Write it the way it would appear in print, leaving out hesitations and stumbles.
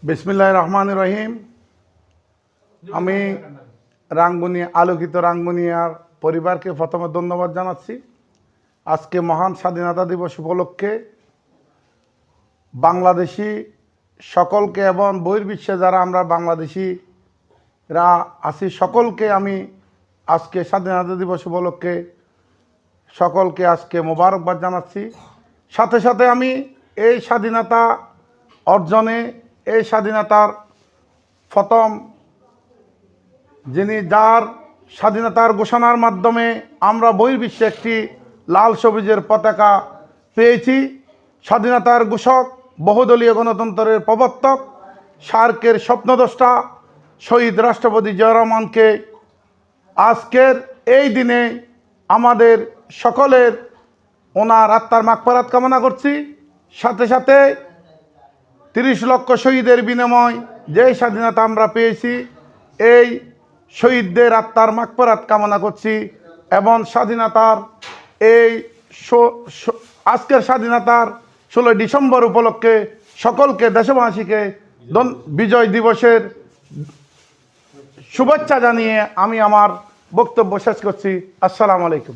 বিসমিল্লাহির রহমানির রহিম। আমি আলোকিত রাঙ্গুনিয়ার পরিবারকে প্রথমে ধন্যবাদ জানাচ্ছি। আজকে মহান স্বাধীনতা দিবস উপলক্ষে বাংলাদেশি সকলকে এবং বহির্বিশ্বে যারা আমরা বাংলাদেশিরা আছি সকলকে আমি আজকে স্বাধীনতা দিবস উপলক্ষে সকলকে আজকে মোবারকবাদ জানাচ্ছি। সাথে সাথে আমি এই স্বাধীনতা অর্জনে এই স্বাধীনতার প্রথম যার স্বাধীনতার ঘোষণার মাধ্যমে আমরা বহির্বিশ্বে একটি লাল সবুজের পতাকা পেয়েছি, স্বাধীনতার ঘোষক, বহুদলীয় গণতন্ত্রের প্রবর্তক, সার্কের স্বপ্নদ্রষ্টা শহীদ রাষ্ট্রপতি জিয়াউর রহমানকে আজকের এই দিনে আমাদের সকলের ওনার আত্মার মাগফিরাত কামনা করছি। সাথে সাথে ৩০ লক্ষ শহীদের বিনিময় যে স্বাধীনতা আমরা পেয়েছি, এই শহীদদের আত্মার মাগফিরাত কামনা করছি এবং স্বাধীনতার এই আজকের স্বাধীনতার 16 ডিসেম্বর উপলক্ষে সকলকে দেশবাসীকে বিজয় দিবসের শুভেচ্ছা জানিয়ে আমি আমার বক্তব্য শেষ করছি। আসসালামু আলাইকুম।